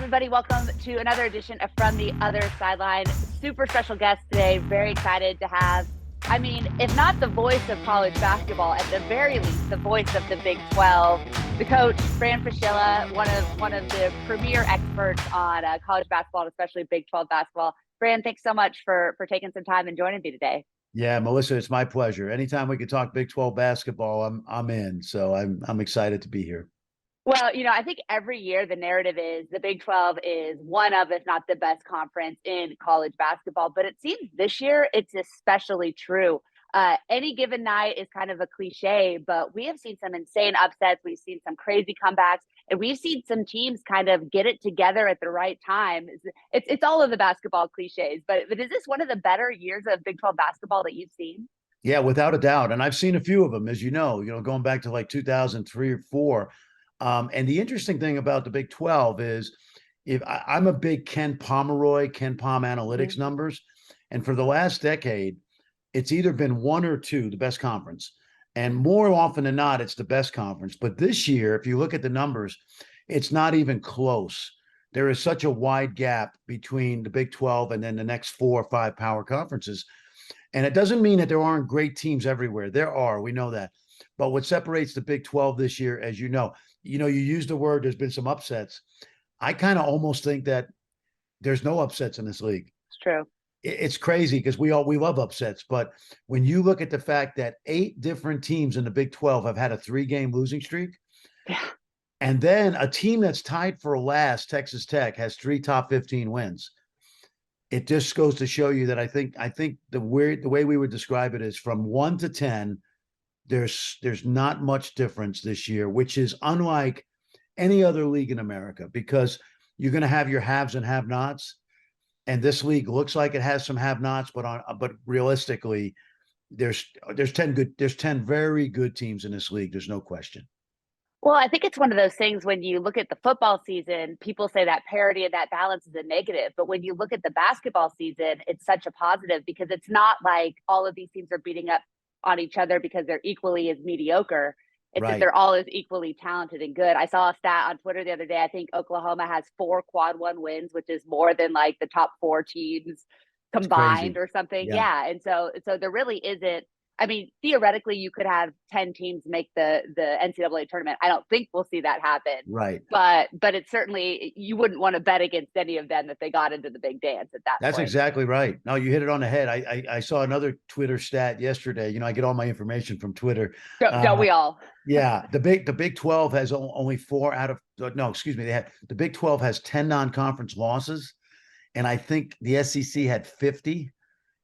everybody. Welcome to another edition of From the Other Sideline. Super special guest today. Very excited to have, if not the voice of college basketball, at the very least, the voice of the Big 12, the coach, Fran Fraschilla, one of the premier experts on college basketball, and especially Big 12 basketball. Fran, thanks so much for taking some time and joining me today. Yeah, Melissa, it's my pleasure. Anytime we can talk Big 12 basketball, I'm in. So I'm excited to be here. Well, I think every year the narrative is the Big 12 is one of, if not the best conference in college basketball. But it seems this year it's especially true. Any given night is kind of a cliche, but we have seen some insane upsets. We've seen some crazy comebacks, and we've seen some teams kind of get it together at the right time. It's all of the basketball cliches, but is this one of the better years of Big 12 basketball that you've seen? Yeah, without a doubt. And I've seen a few of them, as you know, going back to like 2003 or 4. And the interesting thing about the Big 12 is I'm a big Ken Pom analytics numbers. And for the last decade, it's either been one or two, the best conference. And more often than not, it's the best conference. But this year, if you look at the numbers, it's not even close. There is such a wide gap between the Big 12 and then the next 4 or 5 power conferences. And it doesn't mean that there aren't great teams everywhere. There are, we know that. But what separates the Big 12 this year, as you used the word, there's been some upsets. I kind of almost think that there's no upsets in this league. It's true. It's crazy because we love upsets. But when you look at the fact that 8 different teams in the Big 12 have had a 3-game losing streak, and then a team that's tied for last, Texas Tech, has 3 top 15 wins. It just goes to show you that I think the way we would describe it is from 1 to 10, there's not much difference this year, which is unlike any other league in America, because you're going to have your haves and have-nots. And this league looks like it has some have-nots, but realistically, there's 10 very good teams in this league. There's no question. Well, I think it's one of those things when you look at the football season, people say that parity and that balance is a negative. But when you look at the basketball season, it's such a positive, because it's not like all of these teams are beating up on each other because they're equally as mediocre. It's that they're all as equally talented and good. I saw a stat on Twitter the other day. I think Oklahoma has 4 quad 1 wins, which is more than like the top 4 teams combined or something. Yeah. And so there really isn't. Theoretically, you could have 10 teams make the NCAA tournament. I don't think we'll see that happen. Right. But it's certainly, you wouldn't want to bet against any of them if they got into the big dance at that point. That's exactly right. No, you hit it on the head. I saw another Twitter stat yesterday. I get all my information from Twitter. Don't we all? Yeah. The Big 12 has only 4 out of, no, excuse me. The Big 12 has 10 non-conference losses. And I think the SEC had 50,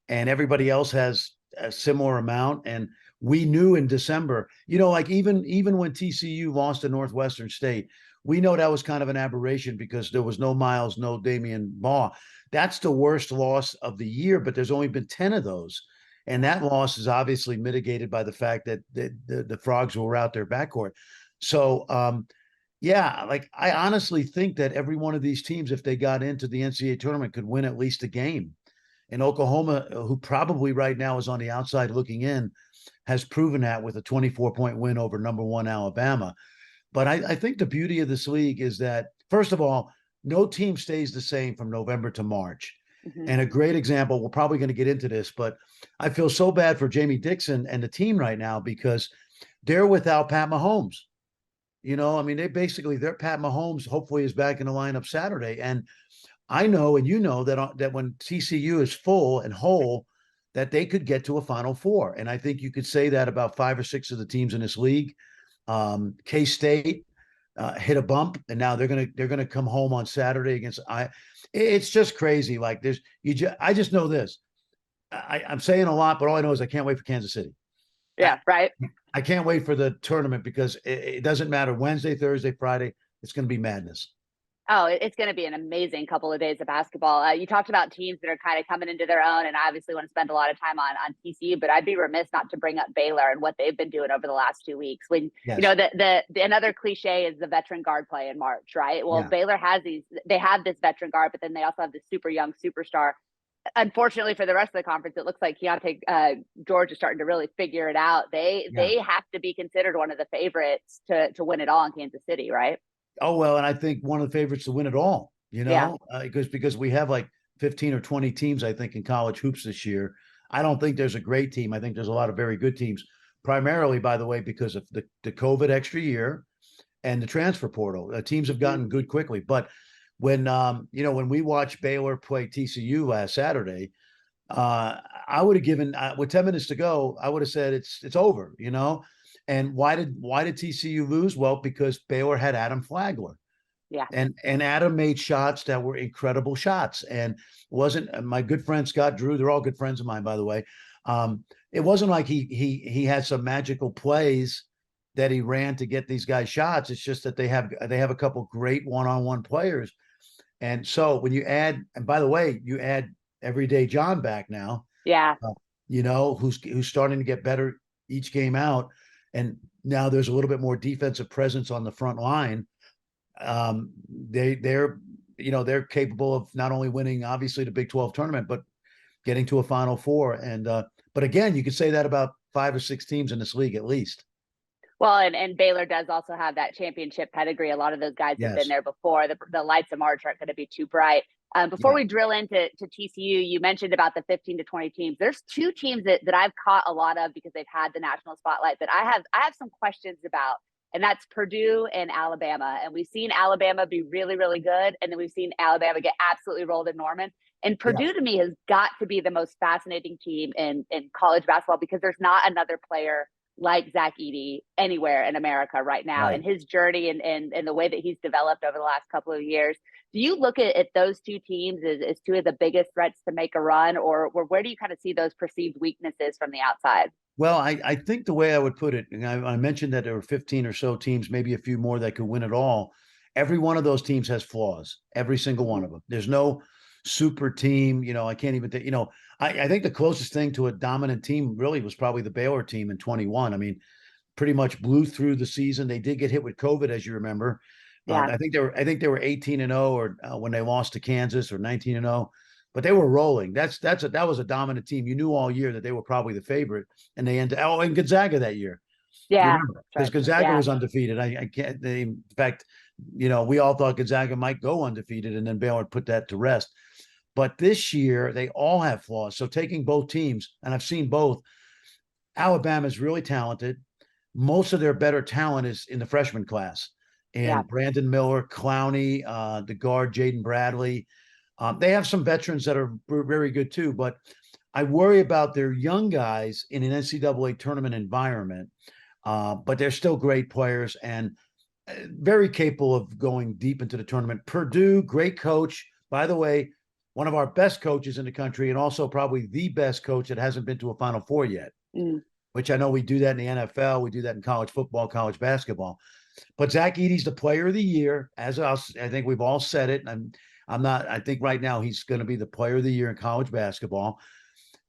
and everybody else has a similar amount. And we knew in December, like even when TCU lost to Northwestern State, we know that was kind of an aberration because there was no Miles, no Damian Baugh. That's the worst loss of the year, but there's only been 10 of those. And that loss is obviously mitigated by the fact that the Frogs were out their backcourt. So, I honestly think that every one of these teams, if they got into the NCAA tournament, could win at least a game. And Oklahoma, who probably right now is on the outside looking in, has proven that with a 24-point win over number 1 Alabama. But I think the beauty of this league is that, first of all, no team stays the same from November to March. And a great example, we're probably going to get into this, but I feel so bad for Jamie Dixon and the team right now because they're without Pat Mahomes. Their Pat Mahomes hopefully is back in the lineup Saturday. And I know, and that when TCU is full and whole, that they could get to a Final Four. And I think you could say that about 5 or 6 of the teams in this league. K-State hit a bump, and now they're gonna come home on Saturday against It's just crazy. Like I just know this. I'm saying a lot, but all I know is I can't wait for Kansas City. Yeah, right. I can't wait for the tournament because it doesn't matter Wednesday, Thursday, Friday. It's going to be madness. Oh, it's going to be an amazing couple of days of basketball. You talked about teams that are kind of coming into their own, and I obviously want to spend a lot of time on TCU, but I'd be remiss not to bring up Baylor and what they've been doing over the last 2 weeks. When the another cliche is the veteran guard play in March, right? Well, Baylor has they have this veteran guard, but then they also have this super young superstar. Unfortunately for the rest of the conference, it looks like Keontae George is starting to really figure it out. They have to be considered one of the favorites to win it all in Kansas City, right? Oh, well, and I think one of the favorites to win it all. Yeah. because we have like 15 or 20 teams, I think, in college hoops this year. I don't think there's a great team. I think there's a lot of very good teams, primarily, by the way, because of the COVID extra year and the transfer portal. Teams have gotten good quickly. But when we watched Baylor play TCU last Saturday, I would have given with 10 minutes to go, I would have said it's over. And why did TCU lose? Well, because Baylor had Adam Flagler. Yeah. And Adam made shots that were incredible shots. And wasn't my good friend Scott Drew, they're all good friends of mine, by the way. It wasn't like he had some magical plays that he ran to get these guys shots. It's just that they have a couple great one-on-one players. And so when you add, and by the way, you add Everyday John back now, Yeah. Who's starting to get better each game out. And now there's a little bit more defensive presence on the front line. They're capable of not only winning, obviously, the Big 12 tournament, but getting to a Final Four. And but again, you could say that about 5 or 6 teams in this league at least. Well, and Baylor does also have that championship pedigree. A lot of those guys have been there before. The lights of March aren't going to be too bright. Before we drill into TCU, you mentioned about the 15 to 20 teams. There's 2 teams that I've caught a lot of because they've had the national spotlight that I have some questions about, and that's Purdue and Alabama. And we've seen Alabama be really, really good, and then we've seen Alabama get absolutely rolled in Norman. And Purdue to me has got to be the most fascinating team in college basketball because there's not another player like Zach Edey anywhere in America right now, and his journey and the way that he's developed over the last couple of years. Do you look at those 2 teams as 2 of the biggest threats to make a run, or where do you kind of see those perceived weaknesses from the outside? Well, I think the way I would put it, and I mentioned that there were 15 or so teams, maybe a few more that could win it all. Every one of those teams has flaws, every single one of them. There's no super team. I can't even think, I think the closest thing to a dominant team really was probably the Baylor team in 21. I mean, pretty much blew through the season. They did get hit with COVID, as you remember. Yeah. I think they were 18-0 or when they lost to Kansas, or 19-0, but they were rolling. That was a dominant team. You knew all year that they were probably the favorite, and they ended and Gonzaga that year. Yeah. Because Gonzaga was undefeated. I can't. In fact, we all thought Gonzaga might go undefeated, and then Baylor put that to rest. But this year, they all have flaws. So taking both teams, and I've seen both, Alabama's really talented. Most of their better talent is in the freshman class. And Brandon Miller, Clowney, the guard, Jaden Bradley. They have some veterans that are very good too. But I worry about their young guys in an NCAA tournament environment. But they're still great players and very capable of going deep into the tournament. Purdue, great coach. By the way, one of our best coaches in the country, and also probably the best coach that hasn't been to a Final Four yet, which I know we do that in the NFL. We do that in college football, college basketball. But Zach Edey's the player of the year, as us. I think we've all said it. I'm not. I think right now he's going to be the player of the year in college basketball.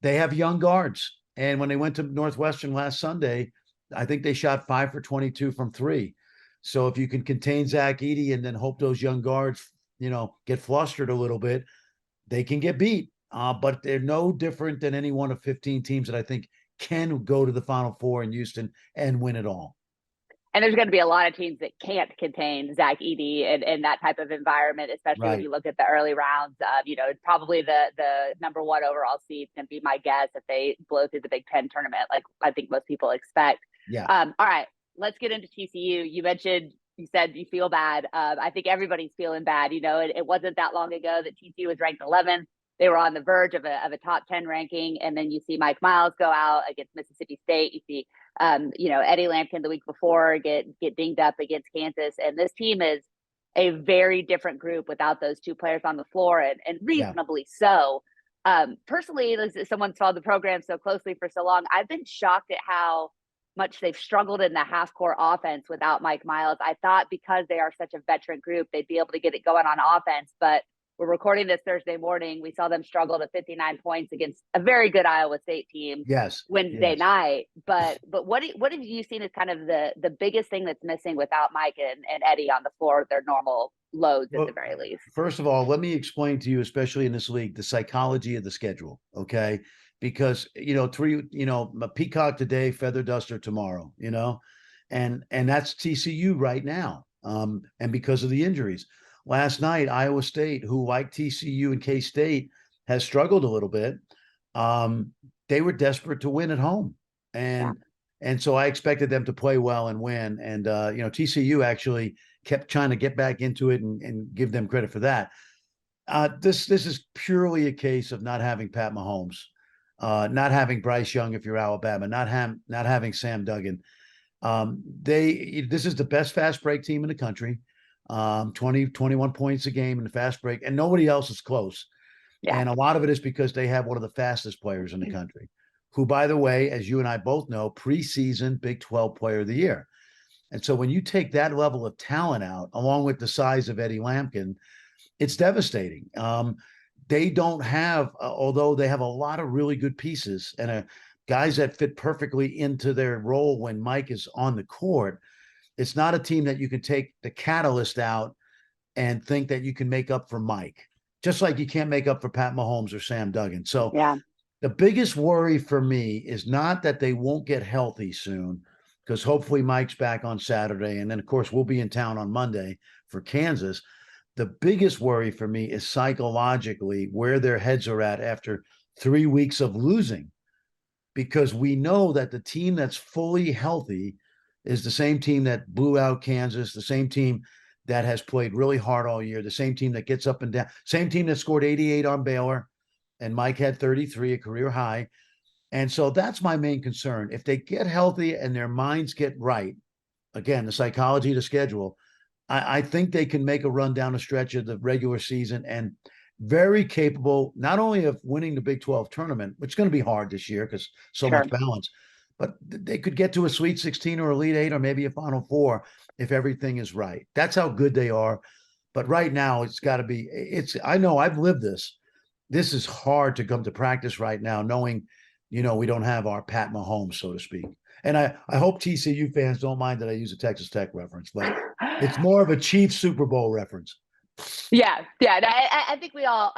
They have young guards. And when they went to Northwestern last Sunday, I think they shot 5 for 22 from 3. So if you can contain Zach Edey and then hope those young guards, get flustered a little bit, they can get beat. But they're no different than any one of 15 teams that I think can go to the Final Four in Houston and win it all. And there's going to be a lot of teams that can't contain Zach Edey in that type of environment, especially when you look at the early rounds. Probably the number 1 overall seed is going to be my guess if they blow through the Big Ten tournament, like I think most people expect. Yeah. All right, let's get into TCU. You said you feel bad. I think everybody's feeling bad. It wasn't that long ago that TCU was ranked 11th. They were on the verge of a top 10 ranking. And then you see Mike Miles go out against Mississippi State. You see, Eddie Lampkin the week before get dinged up against Kansas. And this team is a very different group without those 2 players on the floor, and reasonably so. Personally, as someone's followed the program so closely for so long, I've been shocked at how much they've struggled in the half-court offense without Mike Miles. I thought because they are such a veteran group, they'd be able to get it going on offense, but we're recording this Thursday morning. We saw them struggle to 59 points against a very good Iowa State team Wednesday night. But what have you seen as kind of the biggest thing that's missing without Mike and Eddie on the floor, their normal loads at the very least? First of all, let me explain to you, especially in this league, the psychology of the schedule, okay? Because, a peacock today, feather duster tomorrow, and that's TCU right now. And because of the injuries. last night, Iowa State, who like TCU and K-State has struggled a little bit, they were desperate to win at home. And so I expected them to play well and win. And TCU actually kept trying to get back into it and give them credit for that. This is purely a case of not having Pat Mahomes, not having Bryce Young if you're Alabama, not having Sam Duggan. This is the best fast break team in the country. 20, 21 points a game in the fast break, and nobody else is close. Yeah. And a lot of it is because they have one of the fastest players in the country, who, by the way, as you and I both know, preseason Big 12 Player of the Year. And so when you take that level of talent out, along with the size of Eddie Lampkin, it's devastating. They don't have, although they have a lot of really good pieces and guys that fit perfectly into their role when Mike is on the court, it's not a team that you can take the catalyst out and think that you can make up for Mike, just like you can't make up for Pat Mahomes or Sam Duggan. So the biggest worry for me is not that they won't get healthy soon, because hopefully Mike's back on Saturday. And then, of course, we'll be in town on Monday for Kansas. The biggest worry for me is psychologically where their heads are at after 3 weeks of losing, because we know that the team that's fully healthy is the same team that blew out Kansas, the same team that has played really hard all year, the same team that gets up and down, same team that scored 88 on Baylor, and Mike had 33, a career high. And so that's my main concern. If they get healthy and their minds get right, again, the psychology of the schedule, I think they can make a run down the stretch of the regular season and very capable, not only of winning the Big 12 tournament, which is going to be hard this year because so much balance, but they could get to a Sweet 16 or Elite 8 or maybe a Final Four if everything is right. That's how good they are. But right now, it's got to be, I know I've lived this. This is hard to come to practice right now, knowing, we don't have our Pat Mahomes, so to speak. And I hope TCU fans don't mind that I use a Texas Tech reference, but it's more of a Chiefs Super Bowl reference. Yeah. I think we all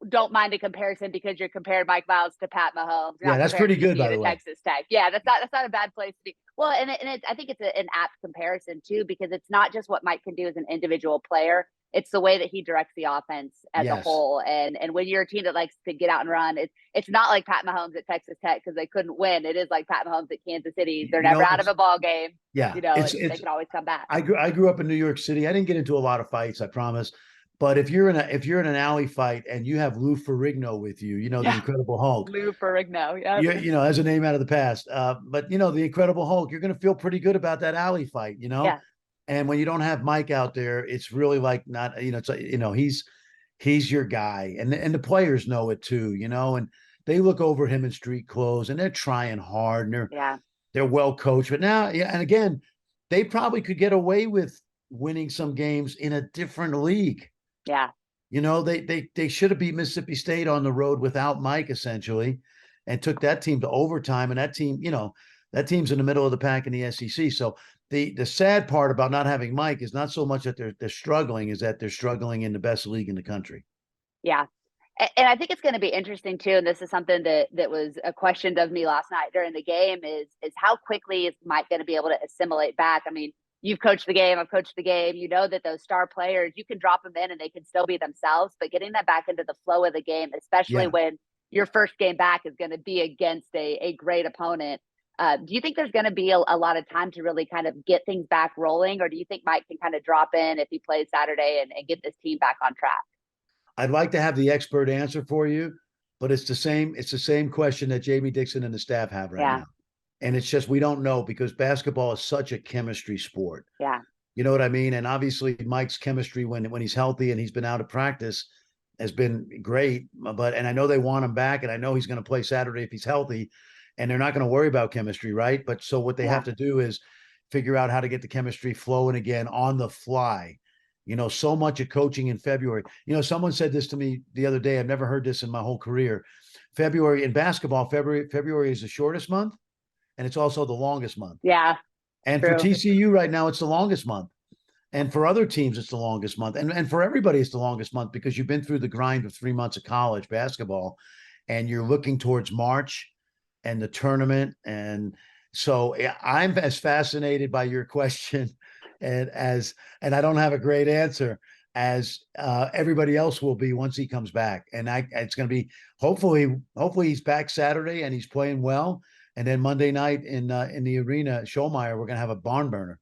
don't mind a comparison because you're comparing Mike Miles to Pat Mahomes. Yeah, that's pretty good, by the way. Texas Tech. Yeah, that's not a bad place to be. Well, and I think it's an apt comparison too, because it's not just what Mike can do as an individual player. It's the way that he directs the offense as a whole. And when you're a team that likes to get out and run, it's not like Pat Mahomes at Texas Tech because they couldn't win. It is like Pat Mahomes at Kansas City. They're never out of a ball game. Yeah, they can always come back. I grew up in New York City. I didn't get into a lot of fights, I promise. But if you're in an alley fight and you have Lou Ferrigno with you, the Incredible Hulk. Lou Ferrigno, as a name out of the past. But the Incredible Hulk, you're going to feel pretty good about that alley fight, Yeah. And when you don't have Mike out there, it's really like not, it's he's your guy, and the players know it too, and they look over him in street clothes and they're trying hard and they're well coached. But now, and again, they probably could get away with winning some games in a different league. Yeah. They should have beat Mississippi State on the road without Mike essentially, and took that team to overtime. And that team, that team's in the middle of the pack in the SEC. So the sad part about not having Mike is not so much that they're struggling, is that they're struggling in the best league in the country. Yeah. And I think it's going to be interesting too. And this is something that was a question of me last night during the game is how quickly is Mike going to be able to assimilate back? I mean, you've coached the game. I've coached the game. You know that those star players, you can drop them in and they can still be themselves, but getting that back into the flow of the game, especially when your first game back is going to be against a great opponent. Do you think there's going to be a lot of time to really kind of get things back rolling? Or do you think Mike can kind of drop in if he plays Saturday and get this team back on track? I'd like to have the expert answer for you, but it's the same question that Jamie Dixon and the staff have right now. And it's just, we don't know, because basketball is such a chemistry sport. Yeah. You know what I mean? And obviously Mike's chemistry when he's healthy and he's been out of practice has been great. And I know they want him back, and I know he's going to play Saturday if he's healthy, and they're not going to worry about chemistry, right? But so what they have to do is figure out how to get the chemistry flowing again on the fly. So much of coaching in February. Someone said this to me the other day. I've never heard this in my whole career. February in basketball, February is the shortest month, and it's also the longest month. Yeah. And for TCU right now, it's the longest month. And for other teams, it's the longest month. And for everybody, it's the longest month, because you've been through the grind of 3 months of college basketball, and you're looking towards March and the tournament. And so I'm as fascinated by your question and I don't have a great answer as everybody else will be once he comes back. And it's going to be hopefully he's back Saturday and he's playing well. And then Monday night in the arena, Schollmeyer, we're going to have a barn burner.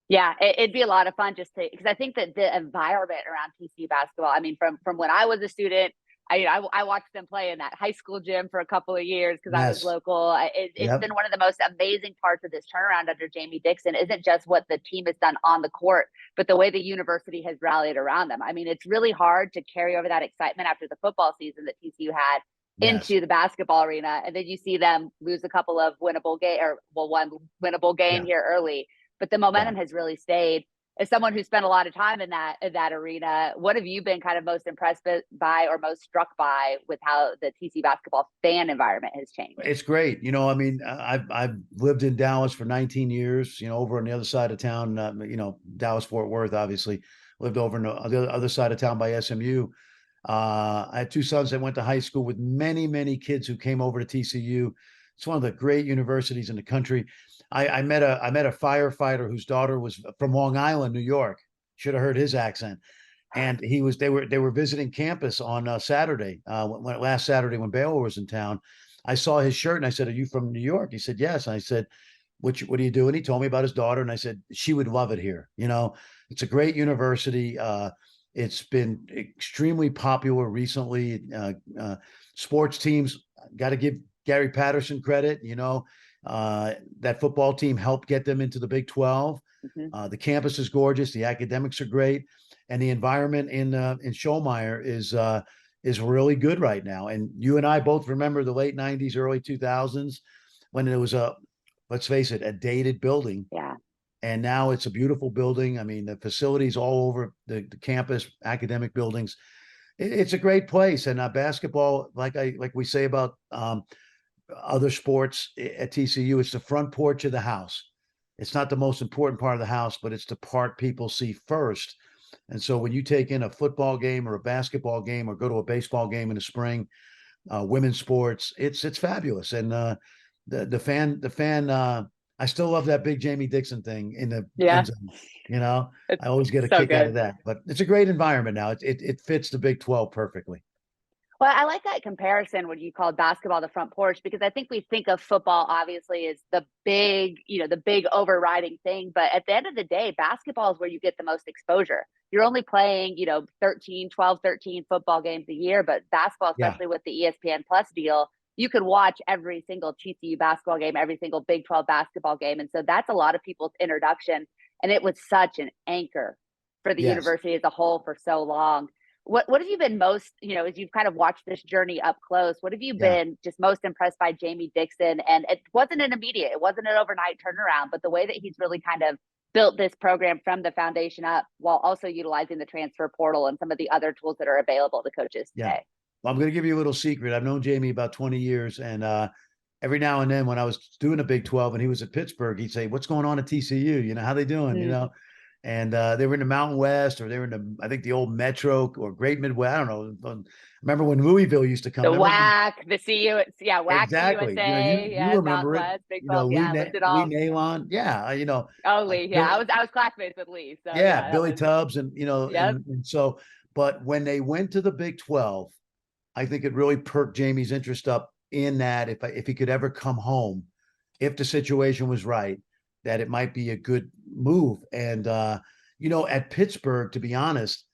Yeah, it'd be a lot of fun just to, because I think that the environment around TCU basketball, I mean, from when I was a student, I watched them play in that high school gym for a couple of years because I was Yes. local. It's been one of the most amazing parts of this turnaround under Jamie Dixon isn't just what the team has done on the court, but the way the university has rallied around them. I mean, it's really hard to carry over that excitement after the football season that TCU had into the basketball arena. And then you see them lose a couple of winnable one winnable game here early. But the momentum has really stayed. As someone who spent a lot of time in that arena, what have you been kind of most impressed by or most struck by with how the TC basketball fan environment has changed? It's great. I mean, I've lived in Dallas for 19 years, over on the other side of town, Dallas, Fort Worth, obviously lived over on the other side of town by SMU. I had two sons that went to high school with many, many kids who came over to TCU. It's one of the great universities in the country. I met a firefighter whose daughter was from Long Island, New York. Should have heard his accent. And they were visiting campus on Saturday, last Saturday when Baylor was in town. I saw his shirt and I said, "Are you from New York?" He said, "Yes." And I said, what do you do? And he told me about his daughter. And I said, she would love it here. It's a great university. It's been extremely popular recently. Sports teams, got to give Gary Patterson credit. That football team helped get them into the Big 12. The campus is gorgeous. The academics are great. And the environment in Schollmeyer is really good right now. And you and I both remember the late 90s, early 2000s when it was let's face it, a dated building. Yeah. And now it's a beautiful building. I mean, the facilities all over the campus, academic buildings. It's a great place. And basketball, like we say about other sports at TCU, it's the front porch of the house. It's not the most important part of the house, but it's the part people see first. And so when you take in a football game or a basketball game or go to a baseball game in the spring, women's sports, it's fabulous. And the fan, I still love that big Jamie Dixon thing in the end zone. I always get a kick out of that. But it's a great environment now. It fits the Big 12 perfectly. Well, I like that comparison when you called basketball the front porch, because I think we think of football obviously as the big overriding thing. But at the end of the day, basketball is where you get the most exposure. You're only playing, 12, 13 football games a year, but basketball, especially with the ESPN Plus deal, you could watch every single TCU basketball game, every single Big 12 basketball game. And so that's a lot of people's introduction. And it was such an anchor for the university as a whole for so long. What have you been most, as you've kind of watched this journey up close, what have you been just most impressed by Jamie Dixon? And it wasn't an overnight turnaround, but the way that he's really kind of built this program from the foundation up while also utilizing the transfer portal and some of the other tools that are available to coaches today. Well, I'm going to give you a little secret. I've known Jamie about 20 years. And every now and then when I was doing a Big 12 and he was at Pittsburgh, he'd say, "What's going on at TCU? How they doing?" And they were in the Mountain West, or they were in I think the old Metro or Great Midwest. I don't know. Remember when Louisville used to come? The WAC, the CU, WAC exactly. USA, you remember Mountain it. West, Big 12, lived it all. Lee Nalon, Lee, I was classmates with Lee. So Billy Tubbs, and and so. But when they went to the Big 12, I think it really perked Jamie's interest up in that if he could ever come home, if the situation was right, that it might be a good move. And, at Pittsburgh, to be honest,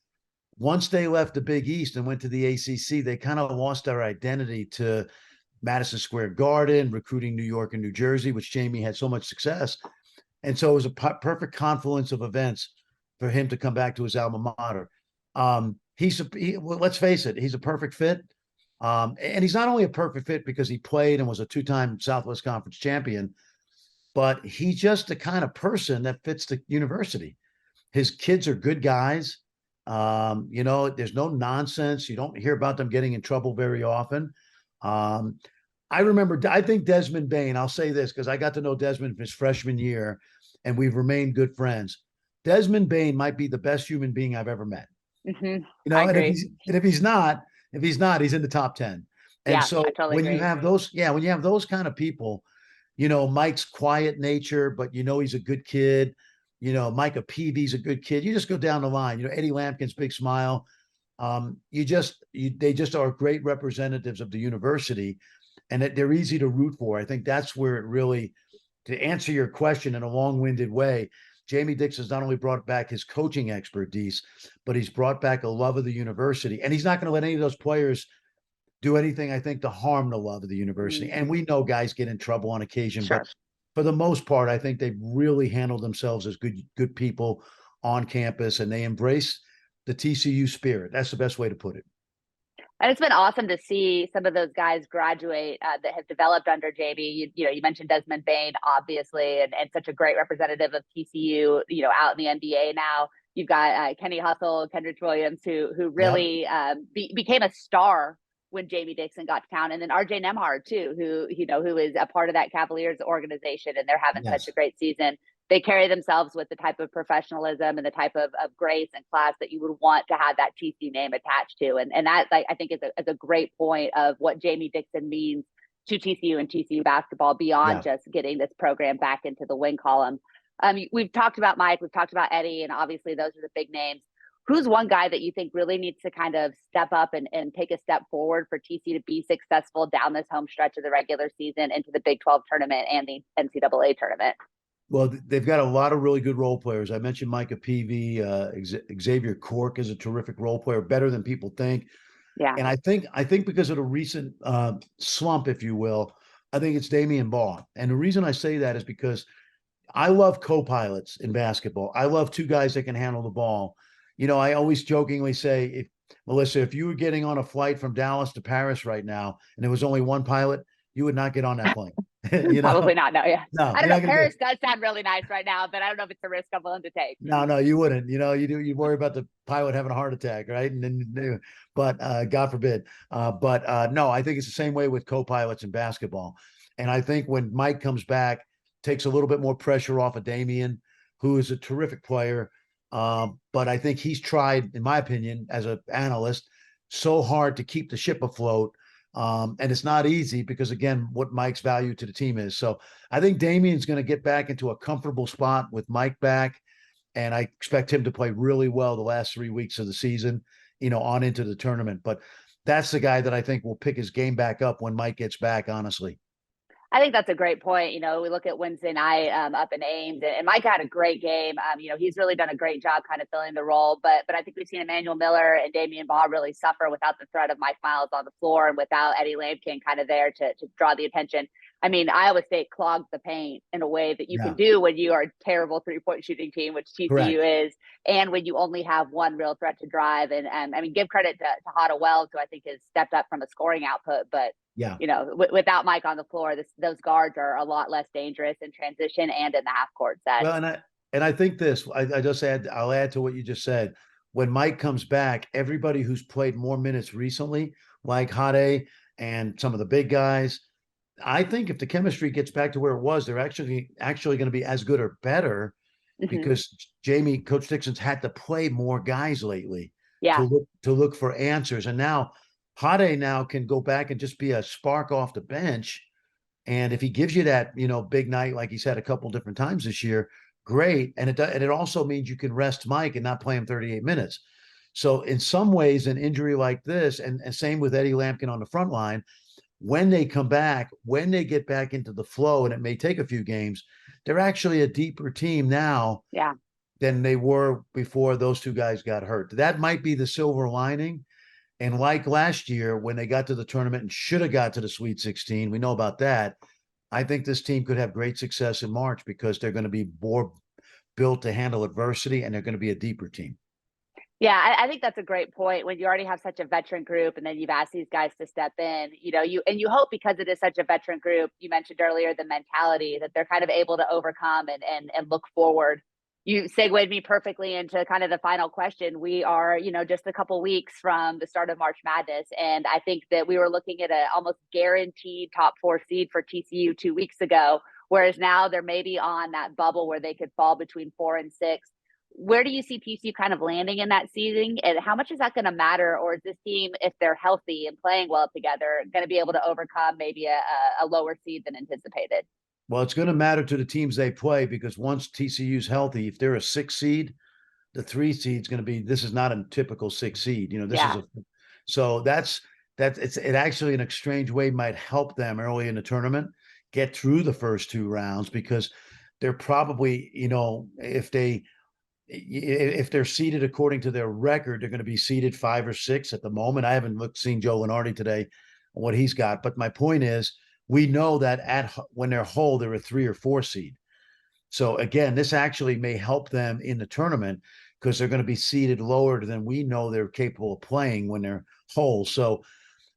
once they left the Big East and went to the ACC, they kind of lost their identity to Madison Square Garden, recruiting New York and New Jersey, which Jamie had so much success. And so it was a perfect confluence of events for him to come back to his alma mater. Let's face it, he's a perfect fit. And he's not only a perfect fit because he played and was a two-time Southwest Conference champion, but he's just the kind of person that fits the university. His kids are good guys. There's no nonsense. You don't hear about them getting in trouble very often. I think Desmond Bain, I'll say this because I got to know Desmond his freshman year and we've remained good friends. Desmond Bain might be the best human being I've ever met. Mm-hmm. I agree. If he's not, he's in the top 10. And so when you have those kind of people, Mike's quiet nature, but he's a good kid. Micah Peavy's a good kid. You just go down the line. Eddie Lampkin's big smile. They just are great representatives of the university, and that they're easy to root for. I think that's where it really, to answer your question in a long-winded way, Jamie Dixon's not only brought back his coaching expertise, but he's brought back a love of the university. And he's not going to let any of those players do anything, I think, to harm the love of the university. Mm, And we know guys get in trouble on occasion, but sure. for the most part, I think they've really handled themselves as good people on campus, and they embrace the TCU spirit. That's the best way to put it. And it's been awesome to see some of those guys graduate that have developed under JB. You mentioned Desmond Bain, obviously, and such a great representative of TCU, out in the NBA now. You've got Kenny Hustle, Kendrick Williams, who really became a star when Jamie Dixon got to town. And then RJ Nembhard, too, who is a part of that Cavaliers organization, and they're having such a great season. They carry themselves with the type of professionalism and the type of grace and class that you would want to have that TCU name attached to. And that, I think, is a great point of what Jamie Dixon means to TCU and TCU basketball beyond just getting this program back into the win column. We've talked about Mike, we've talked about Eddie, and obviously those are the big names. Who's one guy that you think really needs to kind of step up and take a step forward for TCU to be successful down this home stretch of the regular season into the Big 12 tournament and the NCAA tournament? Well, they've got a lot of really good role players. I mentioned Micah Peavy. Xavier Cork is a terrific role player, better than people think. Yeah. And I think because of the recent slump, if you will, I think it's Damian Baugh. And the reason I say that is because I love co-pilots in basketball. I love two guys that can handle the ball. I always jokingly say, Melissa, if you were getting on a flight from Dallas to Paris right now and there was only one pilot, you would not get on that plane. Probably not. No, yeah. No, I don't know. Paris does sound really nice right now, but I don't know if it's a risk I'm willing to take. No, you wouldn't. You worry about the pilot having a heart attack, right? And then, but God forbid. No, I think it's the same way with co-pilots in basketball. And I think when Mike comes back, takes a little bit more pressure off of Damian, who is a terrific player. But I think he's tried, in my opinion, as an analyst, so hard to keep the ship afloat. And it's not easy because, again, what Mike's value to the team is. So I think Damian's going to get back into a comfortable spot with Mike back. And I expect him to play really well the last 3 weeks of the season, on into the tournament. But that's the guy that I think will pick his game back up when Mike gets back, honestly. I think that's a great point. We look at Wednesday night up in Ames, and Mike had a great game. He's really done a great job kind of filling the role. But I think we've seen Emmanuel Miller and Damian Baugh really suffer without the threat of Mike Miles on the floor and without Eddie Lampkin kind of there to draw the attention. Iowa State clogs the paint in a way that you can do when you are a terrible three-point shooting team, which TCU is, and when you only have one real threat to drive. And give credit to Hada Wells, who I think has stepped up from a scoring output, but without Mike on the floor, those guards are a lot less dangerous in transition and in the half court set. Well, and I think this, I'll add to what you just said. When Mike comes back, everybody who's played more minutes recently, like Hade and some of the big guys, I think if the chemistry gets back to where it was, they're actually going to be as good or better because Coach Dixon's had to play more guys lately to look for answers. And now Hade now can go back and just be a spark off the bench. And if he gives you that, big night, like he's had a couple different times this year, great. And it also means you can rest Mike and not play him 38 minutes. So in some ways, an injury like this, and same with Eddie Lampkin on the front line, when they come back, when they get back into the flow, and it may take a few games, they're actually a deeper team now than they were before those two guys got hurt. That might be the silver lining. And like last year, when they got to the tournament and should have got to the Sweet 16, we know about that. I think this team could have great success in March because they're going to be more built to handle adversity, and they're going to be a deeper team. Yeah, I think that's a great point. When you already have such a veteran group and then you've asked these guys to step in, you hope, because it is such a veteran group, you mentioned earlier the mentality that they're kind of able to overcome and look forward. You segued me perfectly into kind of the final question. We are, just a couple weeks from the start of March Madness. And I think that we were looking at an almost guaranteed top 4 seed for TCU 2 weeks ago, whereas now they're maybe on that bubble where they could fall between 4 and 6. Where do you see TCU kind of landing in that season, and how much is that going to matter? Or is this team, if they're healthy and playing well together, going to be able to overcome maybe a lower seed than anticipated? Well, it's going to matter to the teams they play because once TCU's healthy, if they're a 6 seed, the 3 seed is going to be. This is not a typical 6 seed. This is Yeah. a. So it actually in a strange way might help them early in the tournament get through the first 2 rounds because they're probably if they're seeded according to their record, they're going to be seeded 5 or 6 at the moment. I haven't seen Joe Lenardi today on what he's got, but my point is, we know that when they're whole, they're a 3 or 4 seed. So again, this actually may help them in the tournament because they're going to be seeded lower than we know they're capable of playing when they're whole. So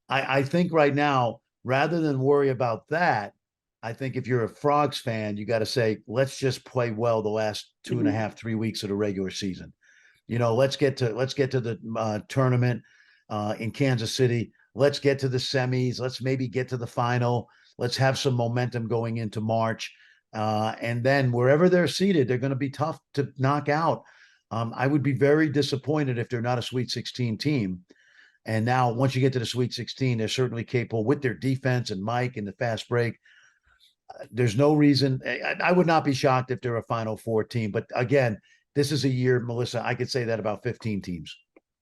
I think right now, rather than worry about that, I think if you're a Frogs fan, you got to say, let's just play well the last 2.5, 3 weeks of the regular season. Let's get to the tournament in Kansas City. Let's get to the semis. Let's maybe get to the final. Let's have some momentum going into March. And then wherever they're seated, they're going to be tough to knock out. I would be very disappointed if they're not a Sweet 16 team. And now once you get to the Sweet 16, they're certainly capable with their defense and Mike and the fast break. There's no reason. I would not be shocked if they're a Final Four team. But again, this is a year, Melissa, I could say that about 15 teams.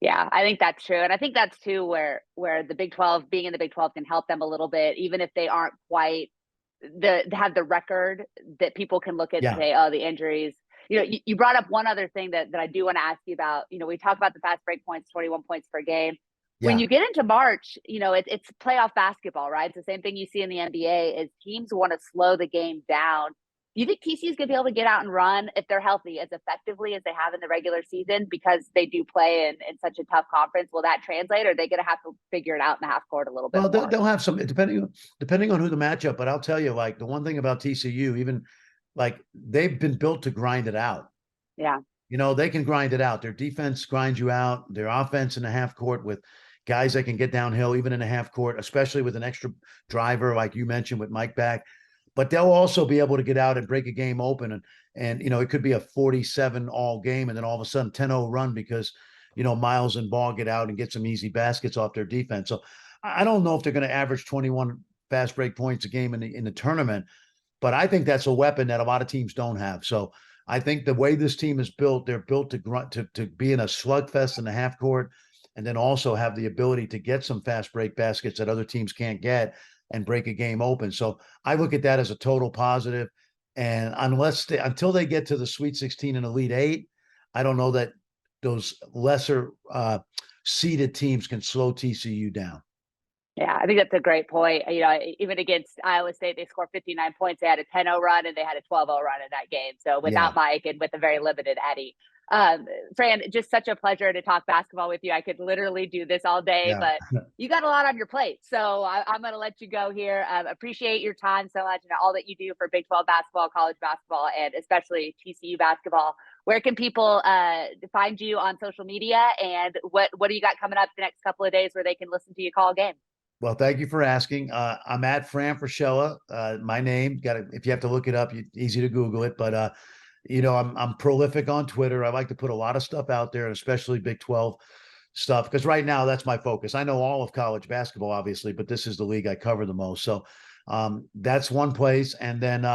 Yeah, I think that's true. And I think that's too where the Big 12, being in the Big 12 can help them a little bit, even if they aren't quite have the record that people can look at and say, oh, the injuries. You brought up one other thing that I do want to ask you about. We talk about the fast break points, 21 points per game. When you get into March, it's playoff basketball, right? It's the same thing you see in the NBA is teams want to slow the game down. Do you think TCU is going to be able to get out and run if they're healthy as effectively as they have in the regular season because they do play in such a tough conference? Will that translate, or are they going to have to figure it out in the half court a little bit? Well, they'll have some depending on who the matchup. But I'll tell you, like the one thing about TCU, even like they've been built to grind it out. Yeah, they can grind it out. Their defense grinds you out. Their offense in the half court with guys that can get downhill, even in the half court, especially with an extra driver like you mentioned with Mike back. But they'll also be able to get out and break a game open. And it could be a 47 all game and then all of a sudden 10-0 run because, Miles and Ball get out and get some easy baskets off their defense. So I don't know if they're going to average 21 fast break points a game in the tournament, but I think that's a weapon that a lot of teams don't have. So I think the way this team is built, they're built to be in a slugfest in the half court and then also have the ability to get some fast break baskets that other teams can't get and break a game open. So I look at that as a total positive. And until they get to the Sweet 16 and Elite Eight, I don't know that those lesser seeded teams can slow TCU down. Yeah, I think that's a great point. Even against Iowa State, they scored 59 points. They had a 10-0 run and they had a 12-0 run in that game. So without Mike and with a very limited Eddie. Fran, just such a pleasure to talk basketball with you. I could literally do this all day, but you got a lot on your plate. So I'm going to let you go here. Appreciate your time so much and all that you do for Big 12 basketball, college basketball, and especially TCU basketball. Where can people find you on social media, and what do you got coming up the next couple of days where they can listen to you call a game? Well, thank you for asking. I'm at Fran Fraschilla. My name, if you have to look it up, easy to Google it. But I'm prolific on Twitter. I like to put a lot of stuff out there, especially Big 12 stuff, because right now that's my focus. I know all of college basketball, obviously, but this is the league I cover the most. So that's one place. And then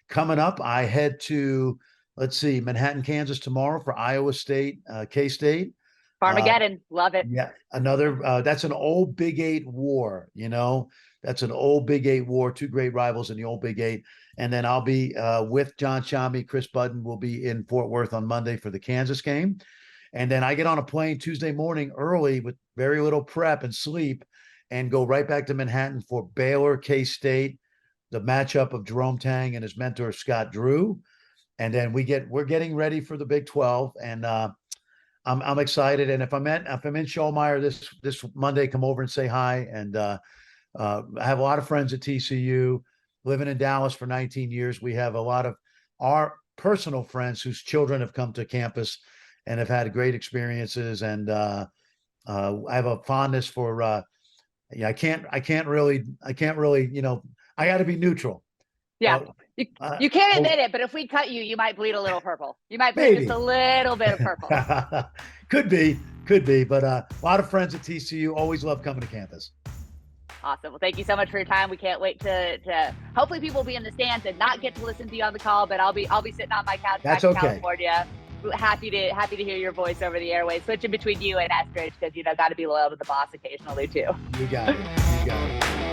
coming up, I head to, Manhattan, Kansas tomorrow for Iowa State, K-State. Farmageddon, love it. Yeah, that's an old Big 8 war, that's an old Big 8 war, two great rivals in the old Big 8. And then I'll be with John Shammy, Chris Budden will be in Fort Worth on Monday for the Kansas game. And then I get on a plane Tuesday morning early with very little prep and sleep and go right back to Manhattan for Baylor, K-State, the matchup of Jerome Tang and his mentor, Scott Drew. And then we're getting ready for the Big 12. And I'm excited. And if I'm in Schollmeyer this Monday, come over and say hi. And I have a lot of friends at TCU. Living in Dallas for 19 years, we have a lot of our personal friends whose children have come to campus and have had great experiences. And I have a fondness for. I can't really. I got to be neutral. Yeah. You can't admit it, but if we cut you, you might bleed a little purple. You might bleed just a little bit of purple. Could be. But a lot of friends at TCU, always love coming to campus. Awesome. Well, thank you so much for your time. We can't wait to hopefully people will be in the stands and not get to listen to you on the call, but I'll be sitting on my couch That's back in okay. California. Happy to hear your voice over the airways, switching between you and Eskridge, because got to be loyal to the boss occasionally too. You got it.